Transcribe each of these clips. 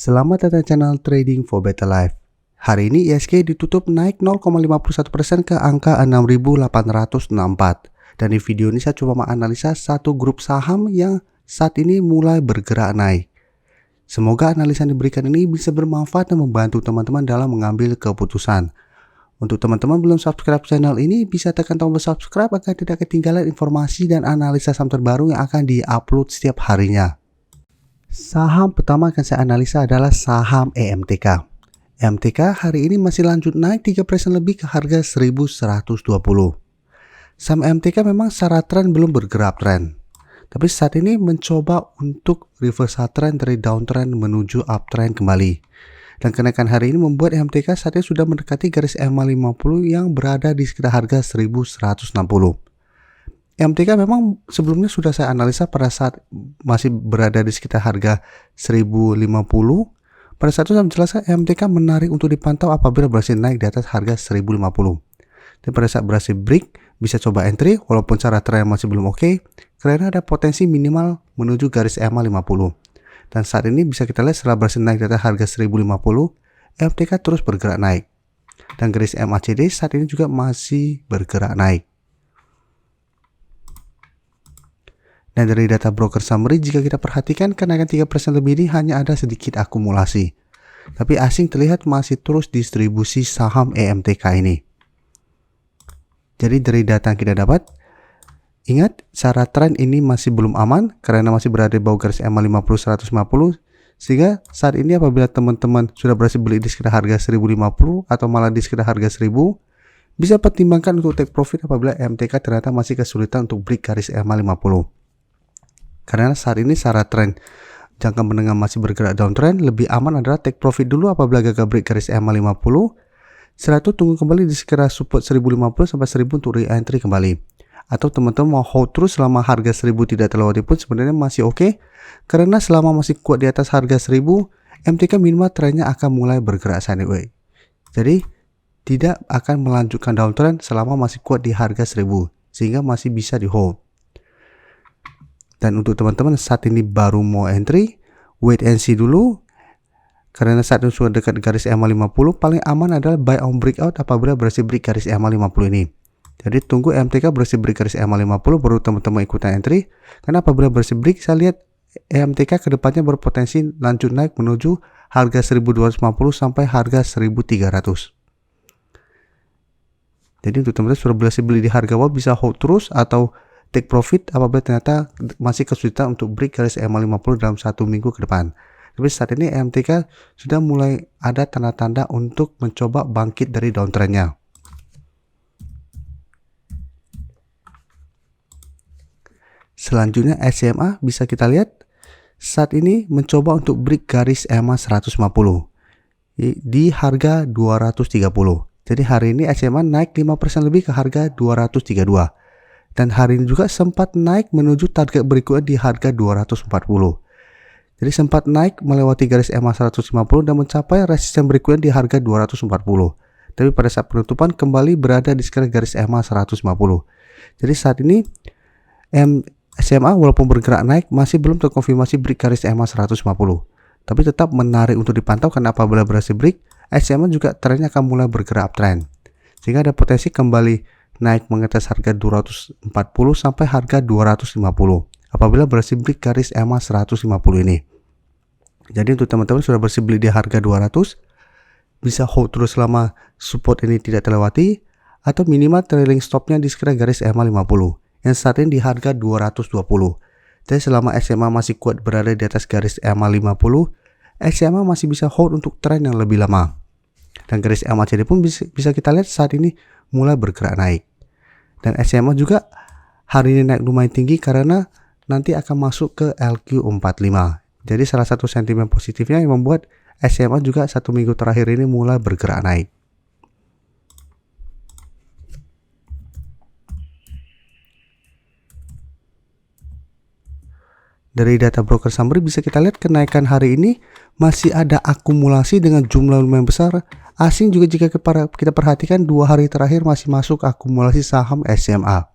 Selamat datang channel Trading for Better Life. Hari ini ISG ditutup naik 0,51% ke angka 6.864. Dan di video ini saya coba menganalisa satu grup saham yang saat ini mulai bergerak naik. Semoga analisa yang diberikan ini bisa bermanfaat dan membantu teman-teman dalam mengambil keputusan. Untuk teman-teman belum subscribe channel ini, bisa tekan tombol subscribe agar tidak ketinggalan informasi dan analisa saham terbaru yang akan di-upload setiap harinya. Saham pertama akan saya analisa adalah saham EMTK. EMTK hari ini masih lanjut naik 3% lebih ke harga 1120. Saham EMTK memang secara tren belum bergerak tren, tapi saat ini mencoba untuk reversal trend dari downtrend menuju uptrend kembali. Dan kenaikan hari ini membuat EMTK saat ini sudah mendekati garis EMA 50 yang berada di sekitar harga 1160. EMTK memang sebelumnya sudah saya analisa pada saat masih berada di sekitar harga 1050. Pada saat itu saya menjelaskan EMTK menarik untuk dipantau apabila berhasil naik di atas harga 1050. Dan pada saat berhasil break, bisa coba entry walaupun cara tren masih belum oke, karena ada potensi minimal menuju garis EMA 50. Dan saat ini bisa kita lihat setelah berhasil naik di atas harga 1050, EMTK terus bergerak naik. Dan garis MACD saat ini juga masih bergerak naik. Dan dari data broker summary, jika kita perhatikan kenaikan 3% lebih ini hanya ada sedikit akumulasi. Tapi asing terlihat masih terus distribusi saham EMTK ini. Jadi dari data yang kita dapat, ingat secara tren ini masih belum aman karena masih berada di bawah garis EMA 50 150. Sehingga saat ini apabila teman-teman sudah berhasil beli di sekitar harga 1050 atau malah di sekitar harga 1000, bisa pertimbangkan untuk take profit apabila EMTK ternyata masih kesulitan untuk break garis EMA 50. Karena saat ini secara tren jangka menengah masih bergerak downtrend, lebih aman adalah take profit dulu apabila gagal break garis EMA 50. Setelah itu tunggu kembali di sekitar support 1050 sampai 1000 untuk re-entry kembali. Atau teman-teman mau hold terus selama harga 1000 tidak terlewati pun sebenarnya masih oke. Karena selama masih kuat di atas harga 1000, MTK minimal trennya akan mulai bergerak sideways. Jadi tidak akan melanjutkan downtrend selama masih kuat di harga 1000, sehingga masih bisa di hold. Dan untuk teman-teman saat ini baru mau entry, wait and see dulu. Karena saat ini sudah dekat garis EMA 50, paling aman adalah buy on breakout apabila berhasil break garis EMA 50 ini. Jadi tunggu MTK berhasil break garis EMA 50 baru teman-teman ikutan entry. Karena apabila berhasil break, saya lihat MTK kedepannya berpotensi lanjut naik menuju harga 1250 sampai harga 1300. Jadi untuk teman-teman sudah berhasil beli di harga bawah bisa hold terus atau take profit apabila ternyata masih kesulitan untuk break garis EMA 50 dalam 1 minggu ke depan. Tapi saat ini MTK sudah mulai ada tanda-tanda untuk mencoba bangkit dari downtrendnya. Selanjutnya SMA bisa kita lihat saat ini mencoba untuk break garis EMA 150 di harga 230. Jadi hari ini SMA naik 5% lebih ke harga 232. Dan hari ini juga sempat naik menuju target berikutnya di harga 240. Jadi sempat naik melewati garis EMA 150 dan mencapai resisten berikutnya di harga 240. Tapi pada saat penutupan kembali berada di sekitar garis EMA 150. Jadi saat ini SMA walaupun bergerak naik masih belum terkonfirmasi break garis EMA 150. Tapi tetap menarik untuk dipantau karena apabila berhasil break, SMA juga trennya akan mulai bergerak uptrend. Sehingga ada potensi kembali naik mengetes harga 240 sampai harga 250 apabila berhasil break garis EMA 150 ini. Jadi untuk teman-teman sudah berhasil beli di harga 200, bisa hold terus selama support ini tidak terlewati atau minimal trailing stopnya di sekitar garis EMA 50 yang saat ini di harga 220. Jadi selama SMA masih kuat berada di atas garis EMA 50, SMA masih bisa hold untuk tren yang lebih lama. Dan garis MACD pun bisa kita lihat saat ini mulai bergerak naik. Dan SMA juga hari ini naik lumayan tinggi karena nanti akan masuk ke LQ45. Jadi salah satu sentimen positifnya yang membuat SMA juga 1 minggu terakhir ini mulai bergerak naik. Dari data broker summary bisa kita lihat kenaikan hari ini masih ada akumulasi dengan jumlah lumayan besar. Asing juga jika kita perhatikan 2 hari terakhir masih masuk akumulasi saham SMA.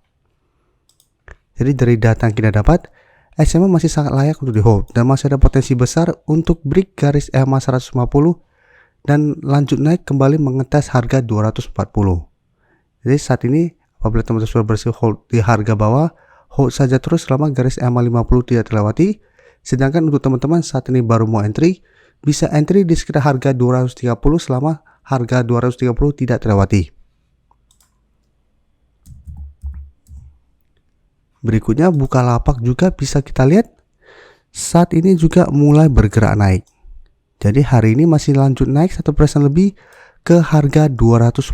Jadi dari data yang kita dapat, SMA masih sangat layak untuk di hold dan masih ada potensi besar untuk break garis EMA 150 dan lanjut naik kembali mengetes harga 240. Jadi saat ini apabila teman-teman sudah berhasil hold di harga bawah, hold saja terus selama garis EMA 50 tidak terlewati. Sedangkan untuk teman-teman saat ini baru mau entry, bisa entry di sekitar harga 230 selama harga 230 tidak terlewati. Berikutnya Bukalapak juga bisa kita lihat saat ini juga mulai bergerak naik. Jadi hari ini masih lanjut naik 1% lebih ke harga 290.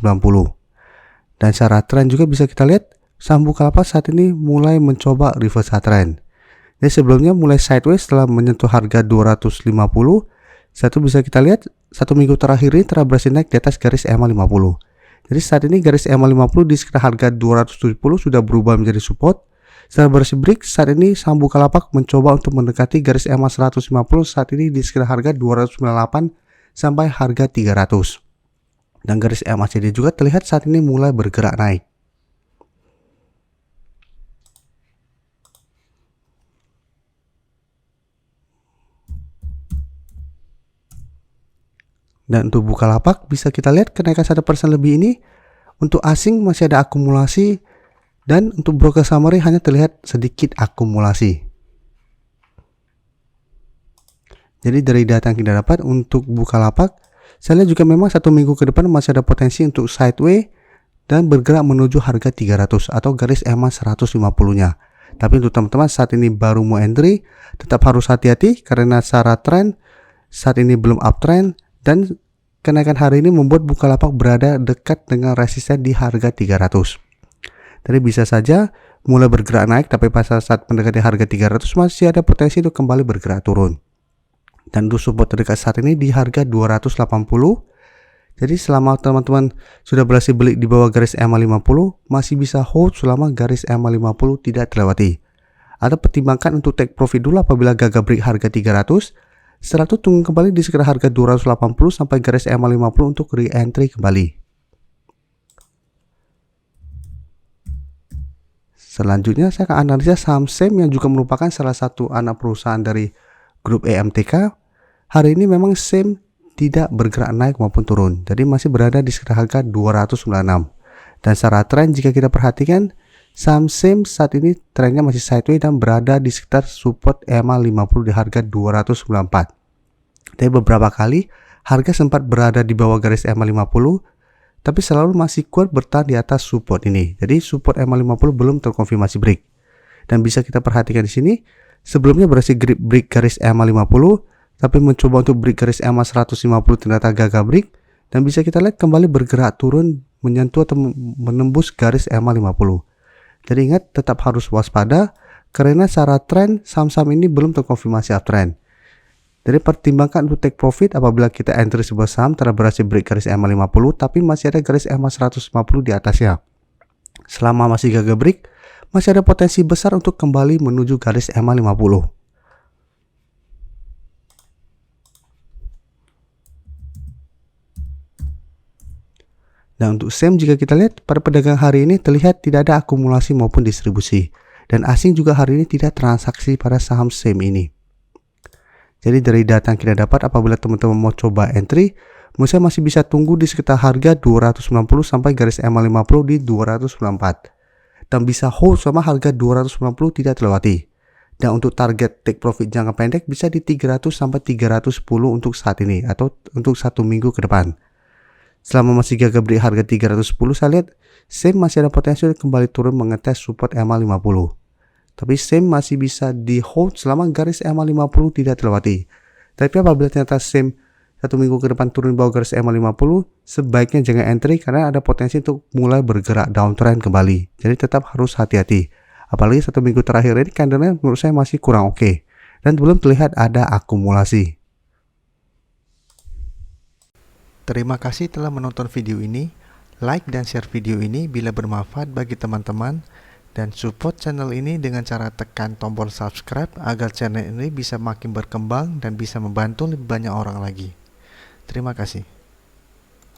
Dan secara tren juga bisa kita lihat saham Bukalapak saat ini mulai mencoba reverse trend. Jadi sebelumnya mulai sideways setelah menyentuh harga 250. Satu bisa kita lihat 1 minggu terakhir ini telah berhasil naik di atas garis EMA 50. Jadi saat ini garis EMA 50 di sekitar harga 270 sudah berubah menjadi support. Setelah berhasil break, saat ini saham Bukalapak mencoba untuk mendekati garis EMA 150 saat ini di sekitar harga 298 sampai harga 300. Dan garis EMA CD juga terlihat saat ini mulai bergerak naik. Dan untuk Bukalapak bisa kita lihat kenaikan 1% lebih ini untuk asing masih ada akumulasi. Dan untuk broker summary hanya terlihat sedikit akumulasi. Jadi dari data yang kita dapat untuk Bukalapak, saya lihat juga memang 1 minggu ke depan masih ada potensi untuk sideways dan bergerak menuju harga 300 atau garis EMA 150-nya. Tapi untuk teman-teman saat ini baru mau entry, tetap harus hati-hati karena secara tren saat ini belum uptrend dan kenaikan hari ini membuat Bukalapak berada dekat dengan resisten di harga 300. Jadi bisa saja mulai bergerak naik, tapi pada saat mendekati harga 300 masih ada potensi untuk kembali bergerak turun. Dan untuk support terdekat saat ini di harga 280. Jadi selama teman-teman sudah berhasil beli di bawah garis EMA 50, masih bisa hold selama garis EMA 50 tidak terlewati. Atau pertimbangkan untuk take profit dulu apabila gagal break harga 300. Setelah itu tunggu kembali di sekitar harga 280 sampai garis EMA 50 untuk re-entry kembali. Selanjutnya saya akan analisa saham SEM yang juga merupakan salah satu anak perusahaan dari grup EMTK. Hari ini memang SEM tidak bergerak naik maupun turun, jadi masih berada di sekitar harga 296. Dan secara tren jika kita perhatikan, saham SEM saat ini trennya masih sideways dan berada di sekitar support EMA 50 di harga 294. Tapi beberapa kali harga sempat berada di bawah garis EMA 50, tapi selalu masih kuat bertahan di atas support ini. Jadi support EMA 50 belum terkonfirmasi break. Dan bisa kita perhatikan di sini, sebelumnya berhasil break garis EMA 50, tapi mencoba untuk break garis EMA 150 ternyata gagal break. Dan bisa kita lihat kembali bergerak turun menyentuh atau menembus garis EMA 50. Jadi ingat tetap harus waspada karena secara tren saham-saham ini belum terkonfirmasi uptrend. Jadi pertimbangkan untuk take profit apabila kita entry sebuah saham telah berhasil break garis EMA 50 tapi masih ada garis EMA 150 di atasnya. Selama masih gagal break, masih ada potensi besar untuk kembali menuju garis EMA 50. Dan untuk SEM jika kita lihat pada pedagang hari ini terlihat tidak ada akumulasi maupun distribusi. Dan asing juga hari ini tidak transaksi pada saham SEM ini. Jadi dari data yang kita dapat apabila teman-teman mau coba entry, menurut saya masih bisa tunggu di sekitar harga 290 sampai garis EMA 50 di 294. Dan bisa hold sama harga 290 tidak terlewati. Dan untuk target take profit jangka pendek bisa di 300 sampai 310 untuk saat ini atau untuk 1 minggu ke depan. Selama masih gagal break harga 310, saya lihat SEM masih ada potensi kembali turun mengetes support EMA 50. Tapi SEM masih bisa di hold selama garis EMA 50 tidak terlewati. Tapi apabila ternyata SEM 1 minggu ke depan turun bawah garis EMA 50, sebaiknya jangan entry karena ada potensi untuk mulai bergerak downtrend kembali. Jadi tetap harus hati-hati. Apalagi 1 minggu terakhir ini candlenya menurut saya masih kurang oke. Dan belum terlihat ada akumulasi. Terima kasih telah menonton video ini. Like dan share video ini bila bermanfaat bagi teman-teman. Dan support channel ini dengan cara tekan tombol subscribe agar channel ini bisa makin berkembang dan bisa membantu lebih banyak orang lagi. Terima kasih.